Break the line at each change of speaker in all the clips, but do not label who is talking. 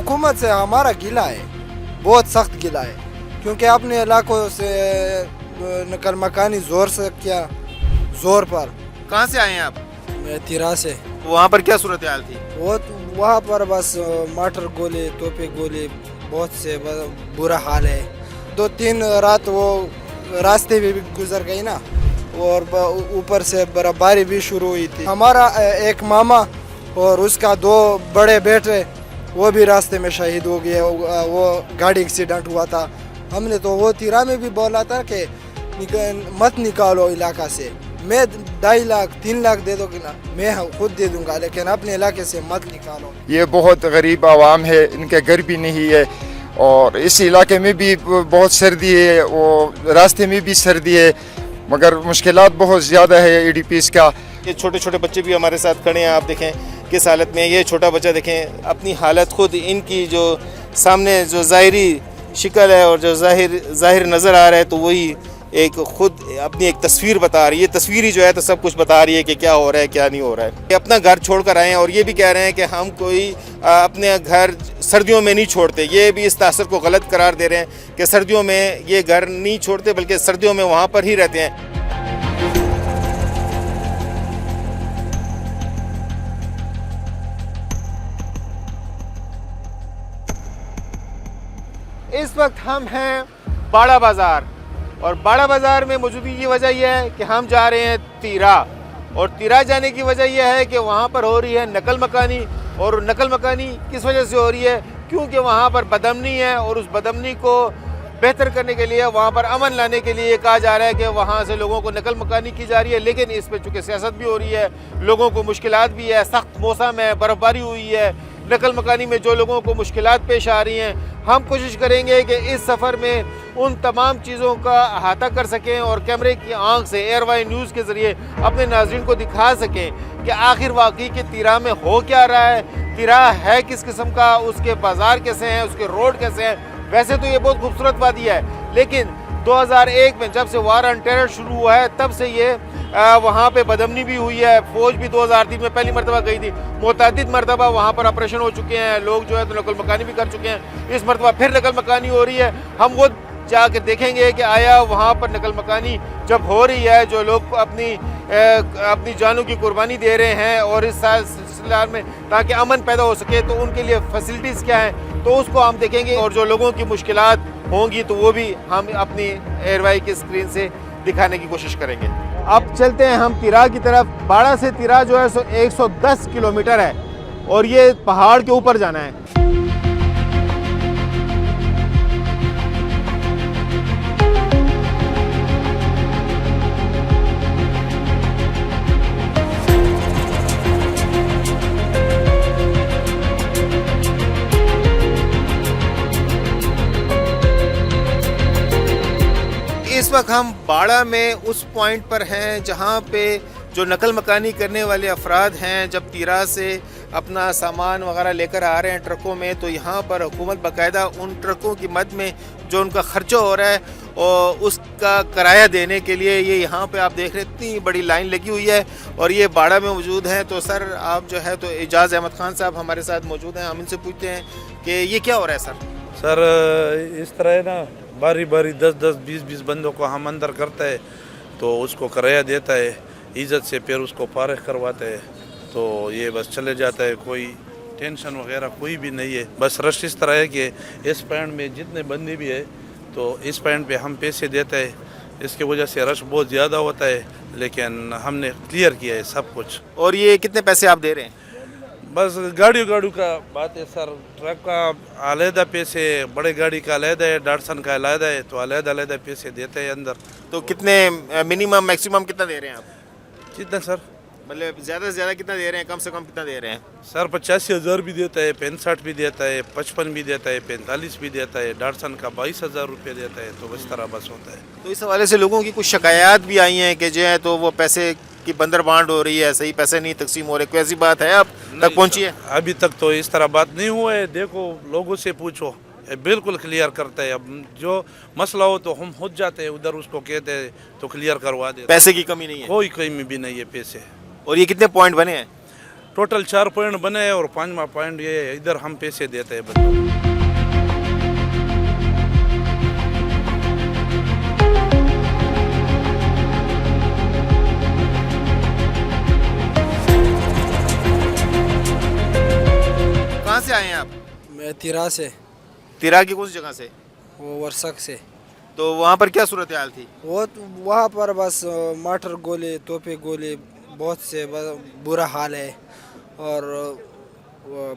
हुकूमत से हमारा गिला है, बहुत सख्त गिला है, क्योंकि अपने इलाकों से नकल मकानी ज़ोर से किया, ज़ोर पर।
कहाँ से आए हैं आप?
मैं तिरा से,
वहाँ पर क्या सूरत हाल थी?
वो वहाँ पर बस मटर गोले तोपे गोले बहुत से बुरा हाल है। 2-3 रात वो रास्ते भी गुजर गई ना, और ऊपर से बर्फबारी भी शुरू हुई थी। हमारा एक मामा और उसका 2 बड़े बेटे वो भी रास्ते में शहीद हो गए, वो गाड़ी एक्सीडेंट हुआ था। हमने तो वो तिरा में भी बोला था कि मत निकालो इलाका से, मैं 2.5 लाख 3 लाख दे दोगे ना, मैं खुद दे दूंगा, लेकिन अपने इलाके से मत निकालो।
ये बहुत गरीब आवाम है, इनके घर भी नहीं है, और इस इलाके में भी बहुत सर्दी है, वो रास्ते में भी सर्दी है, मगर मुश्किलात बहुत ज़्यादा है EDPs का।
ये छोटे छोटे बच्चे भी हमारे साथ खड़े हैं, आप देखें किस हालत में। ये छोटा बच्चा देखें अपनी हालत खुद, इनकी जो सामने जो ज़ाहिरी शक्ल है और जो ज़ाहिर नज़र आ रहा है, तो वही एक खुद अपनी एक तस्वीर बता रही है। ये तस्वीर ही जो है तो सब कुछ बता रही है कि क्या हो रहा है क्या नहीं हो रहा है। ये अपना घर छोड़ कर आए हैं और ये भी कह रहे हैं कि हम कोई अपने घर सर्दियों में नहीं छोड़ते। ये भी इस तासर को गलत करार दे रहे हैं कि सर्दियों में ये घर नहीं छोड़ते, बल्कि सर्दियों में वहाँ पर ही रहते हैं। इस वक्त हम हैं बाड़ा बाज़ार, और बाड़ा बाज़ार में मौजूदगी की वजह यह है कि हम जा रहे हैं तिरा, और तिरा जाने की वजह यह है कि वहाँ पर हो रही है नकल मकानी। और नकल मकानी किस वजह से हो रही है? क्योंकि वहाँ पर बदअमनी है, और उस बदअमनी को बेहतर करने के लिए, वहाँ पर अमन लाने के लिए कहा जा रहा है कि वहाँ से लोगों को नकल मकानी की जा रही है। लेकिन इस पर चूँकि सियासत भी हो रही है, लोगों को मुश्किलात भी है, सख्त मौसम है, बर्फ़बारी हुई है, नकल मकानी में जो लोगों को मुश्किलात पेश आ रही हैं, हम कोशिश करेंगे कि इस सफ़र में उन तमाम चीज़ों का अहाता कर सकें और कैमरे की आंख से एयरवाई न्यूज़ के ज़रिए अपने नाज़रीन को दिखा सकें कि आखिर वाकई के तिरा में हो क्या रहा है, तिरा है किस किस्म का, उसके बाज़ार कैसे हैं, उसके रोड कैसे हैं। वैसे तो ये बहुत खूबसूरत वादी है, लेकिन 2001 में जब से वार ऑन टेरर शुरू हुआ है, तब से ये वहाँ पे बदअमनी भी हुई है। फ़ौज भी 2003 में पहली मरतबा गई थी, मुतअद्दिद मरतबा वहाँ पर ऑपरेशन हो चुके हैं, लोग जो है तो नकल मकानी भी कर चुके हैं। इस मरतबा फिर नकल मकानी हो रही है। हम वो जाके देखेंगे कि आया वहाँ पर नकल मकानी जब हो रही है, जो लोग अपनी जानों की कुर्बानी दे रहे हैं, और इस सिलसिले में ताकि अमन पैदा हो सके, तो उनके लिए फैसिलिटीज़ क्या हैं, तो उसको हम देखेंगे। और जो लोगों की मुश्किलात होंगी तो वो भी हम अपनी एयरवाई की स्क्रीन से दिखाने की कोशिश करेंगे। अब चलते हैं हम तिरा की तरफ। बाड़ा से तिरा जो है 110 किलोमीटर है, और ये पहाड़ के ऊपर जाना है। इस वक्त हम बाड़ा में उस पॉइंट पर हैं जहाँ पे जो नकल मकानी करने वाले अफराद हैं, जब तिरा से अपना सामान वगैरह लेकर आ रहे हैं ट्रकों में, तो यहाँ पर हुकूमत बाकायदा उन ट्रकों की मद में जो उनका खर्चा हो रहा है और उसका किराया देने के लिए ये यहाँ पे आप देख रहे हैं इतनी बड़ी लाइन लगी हुई है, और ये बाड़ा में मौजूद हैं। तो सर आप जो है तो एजाज़ अहमद ख़ान साहब हमारे साथ मौजूद हैं, हम इनसे पूछते हैं कि ये क्या हो रहा है सर।
सर इस तरह है ना, बारी बारी 10-10 20-20 बंदों को हम अंदर करता है, तो उसको किराया देता है इज़्ज़त से, फिर उसको फारिग करवाता है, तो ये बस चले जाता है। कोई टेंशन वगैरह कोई भी नहीं है। बस रश इस तरह है कि इस पॉइंट में जितने बंदे भी है तो इस पॉइंट पे हम पैसे देते हैं, इसकी वजह से रश बहुत ज़्यादा होता है, लेकिन हमने क्लियर किया है सब कुछ।
और ये कितने पैसे आप दे रहे हैं?
बस गाड़ियों का बात है सर, ट्रक का अलहदा पैसे, बड़े गाड़ी का अलहदा है, डाटसन का अलहदा है, तो अलहदा पैसे देते हैं अंदर।
तो कितने मिनिमम मैक्सिमम कितना दे रहे हैं आप?
कितना सर?
मतलब ज़्यादा से ज़्यादा कितना दे रहे हैं, कम से कम कितना दे रहे हैं?
सर 85,000 भी देता है, 65 भी देता है, 55 भी देता है, 45 भी देता है, डाटसन का 22,000 रुपये देता है। तो इस तरह बस होता है।
तो इस हवाले से लोगों की कुछ शिकायत भी आई हैं कि जो है तो वो पैसे की बंदर बांट हो रही है, सही पैसे नहीं तकसीम हो रहे, कोई ऐसी बात है आप तक पहुँची है?
अभी तक तो इस तरह बात नहीं हुआ है। देखो लोगों से पूछो, बिल्कुल क्लियर करता है। अब जो मसला हो तो हम खुद जाते हैं उधर, उसको कहते हैं तो क्लियर करवा देते।
पैसे की कमी नहीं है?
कोई कमी भी नहीं है पैसे।
और ये कितने पॉइंट बने हैं?
टोटल 4 पॉइंट बने हैं और 5वां पॉइंट ये इधर हम पैसे देते हैं बंदों को।
कहाँ से आए हैं आप?
मैं तिरा से,
तिरा की कौन सी जगह से?
वो वर्षक से।
तो वहाँ पर क्या सूरत हाल थी?
वो वहाँ पर बस मटर गोले तोपे गोले बहुत से बुरा हाल है, और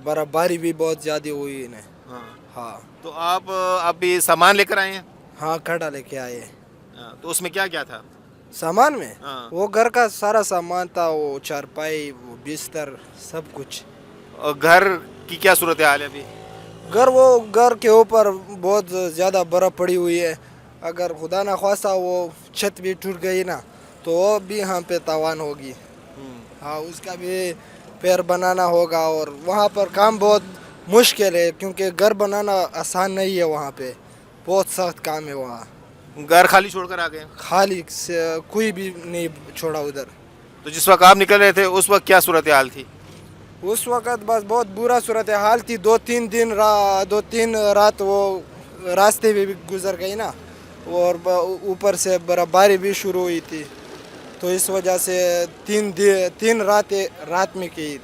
बर्फबारी भी बहुत ज़्यादा हुई इन्हें। हाँ
तो आप अभी सामान लेकर आए हैं?
हाँ, खड़ा लेके आए।
तो उसमें क्या क्या था?
सामान में
हाँ।
वो घर का सारा सामान था, वो चारपाई, वो बिस्तर, सब कुछ।
और घर की क्या सूरत हाल है अभी?
घर के ऊपर बहुत ज़्यादा बर्फ़ पड़ी हुई है। अगर खुदा ना ख्वास्ता वो छत भी टूट गई ना, तो वो भी हम पे तावान होगी। हाँ, उसका भी पैर बनाना होगा, और वहाँ पर काम बहुत मुश्किल है, क्योंकि घर बनाना आसान नहीं है। वहाँ पे बहुत सख्त काम है। वहाँ
घर खाली छोड़कर आ गए?
खाली से कोई भी नहीं छोड़ा उधर।
तो जिस वक्त आप निकल रहे थे उस वक्त क्या सूरत हाल थी?
उस वक़्त बस बहुत बुरा सूरत हाल थी। 2-3 रात वो रास्ते में भी गुजर गई ना, और ऊपर से बर्फबारी भी शुरू हुई थी, तो इस वजह से 3 रात में की,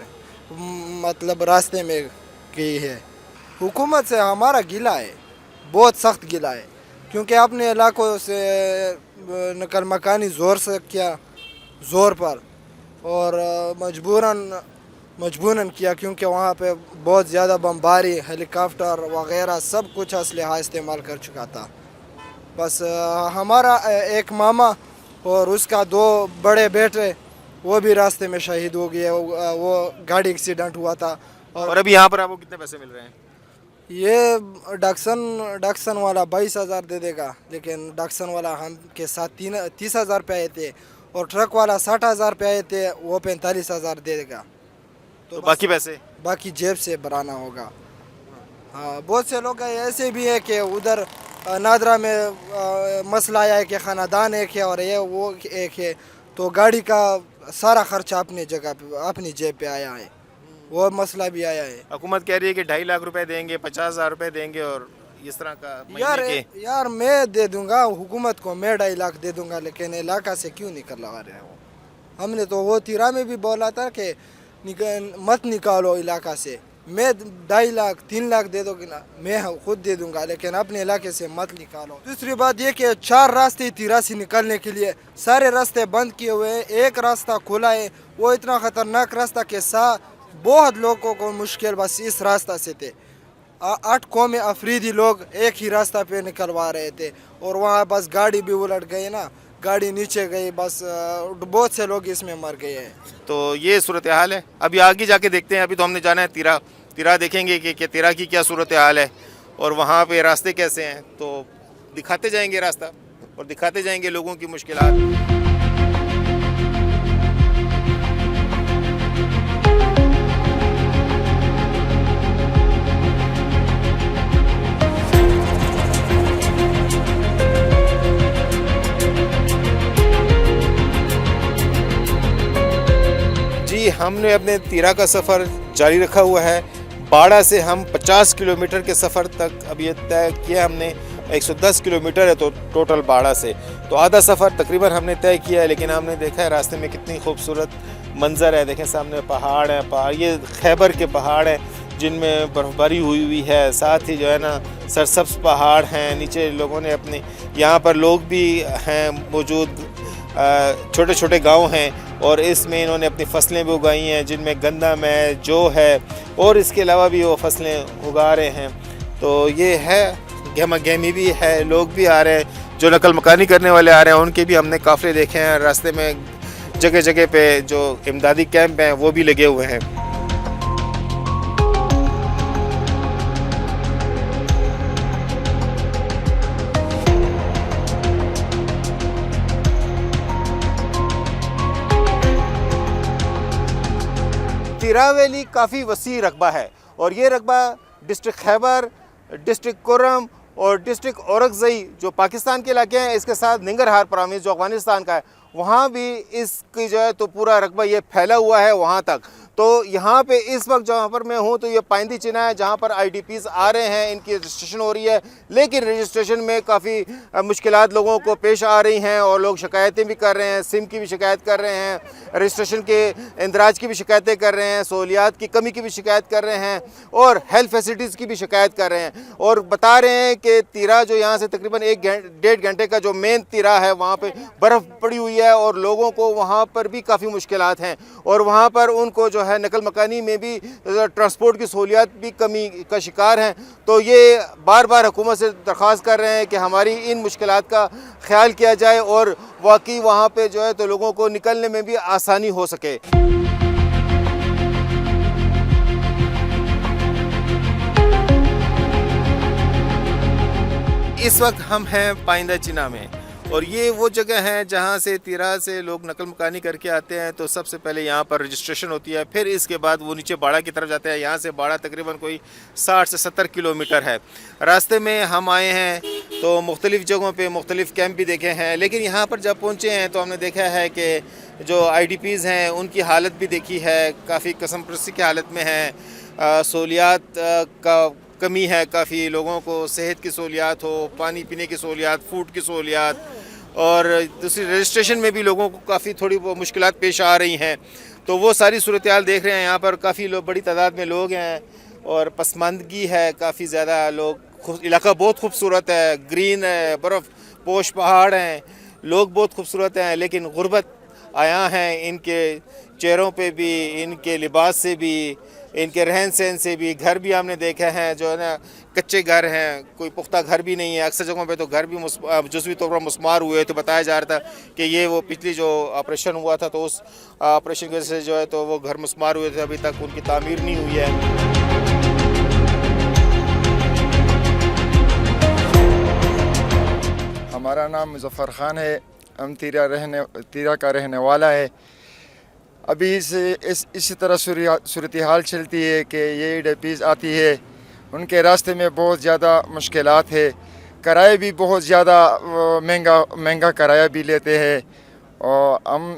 मतलब रास्ते में गई है। हुकूमत से हमारा गिला है, बहुत सख्त गिला है, क्योंकि अपने इलाकों से नकल मकानी ज़ोर पर, और मजबूरन किया, क्योंकि वहाँ पे बहुत ज़्यादा बमबारी, हेलीकॉप्टर वगैरह सब कुछ असलहा इस्तेमाल कर चुका था। बस हमारा एक मामा और उसका 2 बड़े बेटे वो भी रास्ते में शहीद हो गए। वो गाड़ी एक्सीडेंट हुआ था।
और अभी यहाँ पर आपको कितने पैसे मिल रहे हैं?
ये डक्सन वाला 22,000 दे देगा, लेकिन डक्सन वाला हम के साथ 30,000 पे आए थे, और ट्रक वाला 60,000 पे आए थे, वो 45,000 दे देगा।
तो बाकी पैसे
बाकी जेब से भराना होगा। हाँ, बहुत से लोग ऐसे भी है कि उधर नादरा में मसला आया है कि ख़ानदान एक है और ये वो एक है, तो गाड़ी का सारा खर्चा अपनी जगह पे, अपनी जेब पे आया है, वो मसला भी आया है।
हुकूमत कह रही है कि 2.5 लाख रुपए देंगे, 50,000 रुपए देंगे, और इस तरह का महीने के।
यार मैं दे दूंगा हुकूमत को, मैं 2.5 लाख दे दूंगा, लेकिन इलाका से क्यों निकलवा रहे हो? हमने तो वो तिरा में भी बोला था कि मत निकालो इलाका से। मैं 2.5 लाख 3 लाख दे दोगे ना, मैं खुद दे दूंगा, लेकिन अपने इलाके से मत निकालो। दूसरी बात ये कि 4 रास्ते तिरा से निकलने के लिए, सारे रास्ते बंद किए हुए हैं, एक रास्ता खुला है, वो इतना ख़तरनाक रास्ता के साथ बहुत लोगों को मुश्किल बस इस रास्ता से थे। 8 कौमी अफरीदी लोग एक ही रास्ता पे निकलवा रहे थे, और वहाँ बस गाड़ी भी उलट गई ना, गाड़ी नीचे गई, बस बहुत से लोग इसमें मर गए हैं।
तो ये सूरत हाल है। अभी आगे जाके देखते हैं। अभी तो हमने जाना है तिरा देखेंगे कि तिरा की क्या सूरत हाल है और वहाँ पे रास्ते कैसे हैं, तो दिखाते जाएंगे रास्ता और दिखाते जाएंगे लोगों की मुश्किलात। जी, हमने अपने तिरा का सफ़र जारी रखा हुआ है। बाड़ा से हम 50 किलोमीटर के सफ़र तक अब ये तय किया हमने। 110 किलोमीटर है तो टोटल बाड़ा से, तो आधा सफ़र तकरीबन हमने तय किया है। लेकिन हमने देखा है रास्ते में कितनी खूबसूरत मंज़र है। देखें सामने पहाड़ है, ये खैबर के पहाड़ हैं जिनमें बर्फ़बारी हुई है। साथ ही जो है ना सरसब्ज़ पहाड़ हैं। नीचे लोगों ने अपने, यहाँ पर लोग भी हैं मौजूद, छोटे छोटे गांव हैं और इसमें इन्होंने अपनी फसलें भी उगाई हैं, जिनमें गंदम है, जौ है, और इसके अलावा भी वो फसलें उगा रहे हैं। तो ये है, गहमा गहमी भी है, लोग भी आ रहे हैं, जो नकल मकानी करने वाले आ रहे हैं उनके भी हमने काफ़िले देखे हैं। रास्ते में जगह जगह पे जो इमदादी कैंप हैं वो भी लगे हुए हैं। तिरा वैली काफ़ी वसी रकबा है और ये रकबा डिस्ट्रिक्ट खैबर, डिस्ट्रिक्ट कुर्रम और डिस्ट्रिक्ट औरकज़ई जो पाकिस्तान के इलाके हैं, इसके साथ निंगरहार प्रोविंस जो अफ़गानिस्तान का है, वहाँ भी इसकी जो है तो पूरा रकबा ये फैला हुआ है वहाँ तक। تو یہاں پہ اس وقت جہاں پر میں ہوں تو یہ پائندی چنا ہے جہاں پر IDPs آ رہے ہیں, ان کی رجسٹریشن ہو رہی ہے, لیکن رجسٹریشن میں کافی مشکلات لوگوں کو پیش آ رہی ہیں اور لوگ شکایتیں بھی کر رہے ہیں, سم کی بھی شکایت کر رہے ہیں, رجسٹریشن کے اندراج کی بھی شکایتیں کر رہے ہیں, سہولیات کی کمی کی بھی شکایت کر رہے ہیں اور ہیلتھ فیسلٹیز کی بھی شکایت کر رہے ہیں, اور بتا رہے ہیں کہ تیرا جو یہاں سے تقریباً 1.5 گھنٹے کا جو مین تیرا ہے وہاں پہ برف پڑی ہوئی ہے اور لوگوں کو وہاں پر بھی کافی مشکلات ہیں, اور وہاں پر ان کو جو ہے نقل مکانی میں بھی ٹرانسپورٹ کی سہولیات بھی کمی کا شکار ہیں. تو یہ بار بار حکومت سے درخواست کر رہے ہیں کہ ہماری ان مشکلات کا خیال کیا جائے اور واقعی وہاں پہ جو ہے تو لوگوں کو نکلنے میں بھی آسانی ہو سکے. اس وقت ہم ہیں پائندہ چنا میں, اور یہ وہ جگہ ہے جہاں سے تیرا سے لوگ نقل مکانی کر کے آتے ہیں. تو سب سے پہلے یہاں پر رجسٹریشن ہوتی ہے, پھر اس کے بعد وہ نیچے باڑہ کی طرف جاتے ہیں. یہاں سے باڑہ تقریباً کوئی 60 سے 70 کلومیٹر ہے. راستے میں ہم آئے ہیں تو مختلف جگہوں پہ مختلف کیمپ بھی دیکھے ہیں, لیکن یہاں پر جب پہنچے ہیں تو ہم نے دیکھا ہے کہ جو IDPs ہیں ان کی حالت بھی دیکھی ہے, کافی قسم پرستی کی حالت میں ہیں. سہولیات کا کمی ہے, کافی لوگوں کو صحت کی سہولیات ہو, پانی پینے کی سہولیات, فوڈ کی سہولیات, اور دوسری رجسٹریشن میں بھی لوگوں کو کافی تھوڑی مشکلات پیش آ رہی ہیں. تو وہ ساری صورتحال دیکھ رہے ہیں. یہاں پر کافی بڑی تعداد میں لوگ ہیں اور پسماندگی ہے کافی زیادہ. علاقہ بہت خوبصورت ہے, گرین ہے, برف پوش پہاڑ ہیں, لوگ بہت خوبصورت ہیں, لیکن غربت آیا ہیں ان کے چہروں پہ بھی, ان کے لباس سے بھی, ان کے رہن سہن سے بھی. گھر بھی ہم نے دیکھا ہے جو ہے نا کچے گھر ہیں, کوئی پختہ گھر بھی نہیں ہے. اکثر جگہوں پہ تو گھر بھی جزوی طور پر مسمار ہوئے. تو بتایا جا رہا تھا کہ یہ وہ پچھلی جو آپریشن ہوا تھا تو اس آپریشن کی وجہ سے جو ہے تو وہ گھر مسمار ہوئے تھے, ابھی تک ان کی تعمیر نہیں ہوئی ہے.
ہمارا نام مظفر خان ہے, ہم تیرا کا رہنے والا ہے. ابھی اسی طرح صورتحال چلتی ہے کہ یہ IDPs آتی ہے, ان کے راستے میں بہت زیادہ مشکلات ہے. کرایہ بھی بہت زیادہ مہنگا کرایہ بھی لیتے ہیں. اور ہم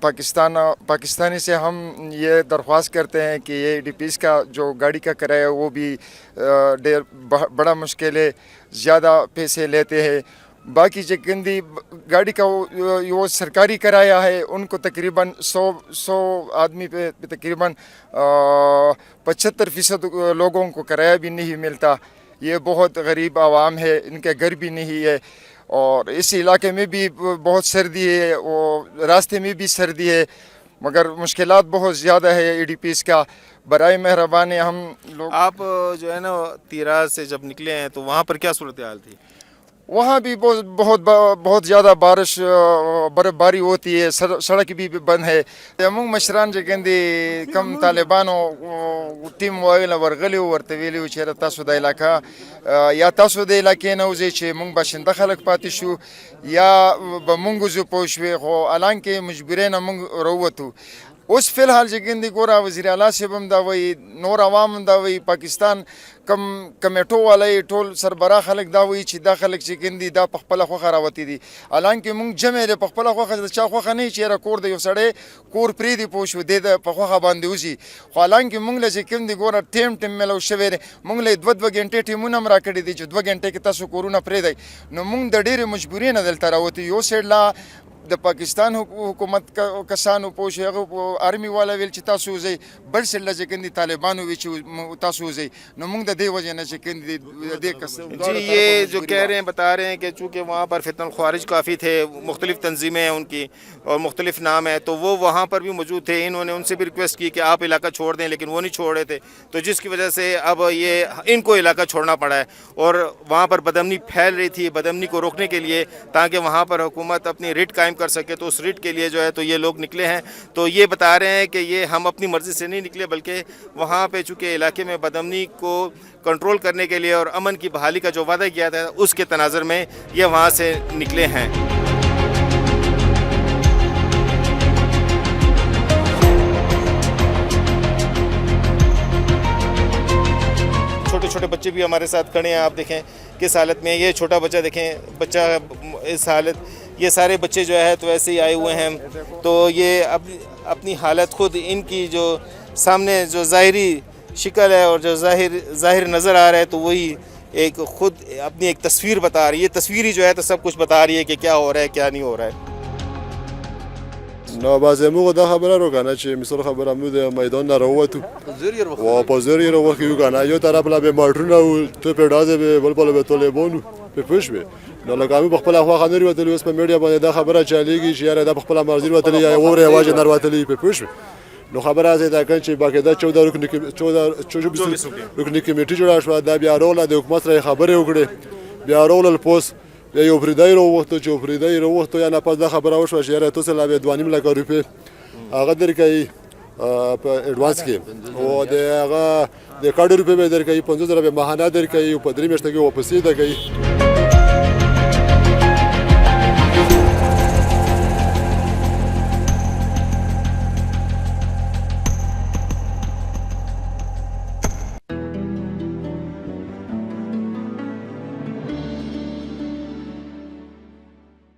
پاکستانی سے ہم یہ درخواست کرتے ہیں کہ یہ IDPs کا جو گاڑی کا کرایہ وہ بھی بڑا مشکل ہے, زیادہ پیسے لیتے ہیں. باقی جو گندی گاڑی کا وہ سرکاری کرایہ ہے, ان کو تقریباً 100 آدمی پہ تقریباً 75% لوگوں کو کرایہ بھی نہیں ملتا. یہ بہت غریب عوام ہے, ان کے گھر بھی نہیں ہے, اور اس علاقے میں بھی بہت سردی ہے, اور راستے میں بھی سردی ہے, مگر مشکلات بہت زیادہ ہے IDPs کا. برائے مہربانی ہم لوگ.
آپ جو ہے نا تیرا سے جب نکلے ہیں تو وہاں پر کیا صورتحال تھی؟
وہاں بھی بہت زیادہ بارش برف باری ہوتی ہے, سڑک بھی بند ہے. موږ مشران چې ګندې کم طالبانو ټیم وایله ورغلي ورته ویلي و چې تاسو د علاقه یا تاسو د علاقې نه وځئ چې موږ باشنده خلک پاتې شو, یا به موږ وځو پوه شوې. خو حالانکې مجبورۍ نه موږ راووتو. اوس فی الحال چې ګندې ګوره وزیر اعلی صاحب هم دا وایي, نور عوام هم دا وایي, پاکستان کم کمیټو والا ټول سربراہ خلک دا وایي چې دا خلک چې ګندې دا په خپله خوښه راوتي دي. حالانکې موږ جمع دی په خپله خوښه, د چا خوښه نه وي چې یاره کور د یو سړی کور پرېږدي پوه شو دی د په خوښه باندې وځي. خو حالانکې موږ له چې کوم دی ګوره ټیم میلو شوی دی, موږ له 2 غنټې ټیمونه هم راکړي دي چې 2 غنټې کې تاسو کورونه پرېږدئ. نو موږ د ډېرې مجبورۍ نه دلته راوتو. یو سایډ لا د پاکستان حکومت کسانو پوه شو, هغه آرمي والا ویل چې تاسو وځئ, بل سایډ له چې کوم دي طالبانو ویل چې تاسو وځئ. نو موږ د دې وجې نه چې کوم دي
جی یہ جو کہہ رہے ہیں بتا رہے ہیں کہ چونکہ وہاں پر فتن الخوارج کافی تھے, مختلف تنظیمیں ہیں ان کی اور مختلف نام ہے, تو وہ وہاں پر بھی موجود تھے. انہوں نے ان سے بھی ریکویسٹ کی کہ آپ علاقہ چھوڑ دیں, لیکن وہ نہیں چھوڑ رہے تھے, تو جس کی وجہ سے اب یہ ان کو علاقہ چھوڑنا پڑا ہے. اور وہاں پر بدامنی پھیل رہی تھی, بدامنی کو روکنے کے لیے تاکہ وہاں پر حکومت اپنی ریٹ قائم کر سکے, تو اس ریٹ کے لیے جو ہے تو یہ لوگ نکلے ہیں. تو یہ بتا رہے ہیں کہ یہ ہم اپنی مرضی سے نہیں نکلے, بلکہ وہاں پہ چونکہ علاقے میں بدامنی کو کنٹرول کرنے کے لیے اور امن کی بحالی کا جو وعدہ کیا تھا اس کے تناظر میں یہ وہاں سے نکلے ہیں. چھوٹے چھوٹے بچے بھی ہمارے ساتھ کھڑے ہیں, آپ دیکھیں کس حالت میں. یہ چھوٹا بچہ دیکھیں, بچہ اس حالت, یہ سارے بچے جو ہے تو ایسے ہی آئے ہوئے ہیں. تو یہ اپنی حالت خود ان کی جو सामने जो ज़ाहिरी शक्ल है और जो ज़ाहिर नज़र आ रहा है तो वही एक ख़ुद अपनी एक तस्वीर बता रही है. तस्वीर ही जो है तो सब कुछ बता रही है कि क्या हो रहा है क्या नहीं हो रहा है.
نو بعضې موږ دا خبره وکړو که نه چې مثال خبره موږ د میدان نه راووتو و په زور یې راوښکي یو که نه یو طرف له به ماټرونه و توپې ډازې به بل بل به طالبان و پې پوه شوې نو لکه موږ په خپله خواښه نه وتلي اوس په میډیا باندې دا خبره چلېږي چې یاره دا په خپله مرضي وتلي یا واورې وجه نه وتلي پې پوه شوې نو خبره هسې دا کوي چې باقاعده 24 رکني کمیټې جوړه شوه دا بیا راغله د حکومت سره یې خبرې وکړې بیا راغلل پوس بیا یو فریدای راووښتو چې فریدای راووښتو یا نه پس دا خبره وشوه چې یاره تاسو لا به 2.5 لکه روپۍ هغه درکوي په اډوانس کې او د هغه د کاډو روپۍ به درکوي 50,000 به ماهانه درکوي او په 3 میاشتو کې واپسې درکوي.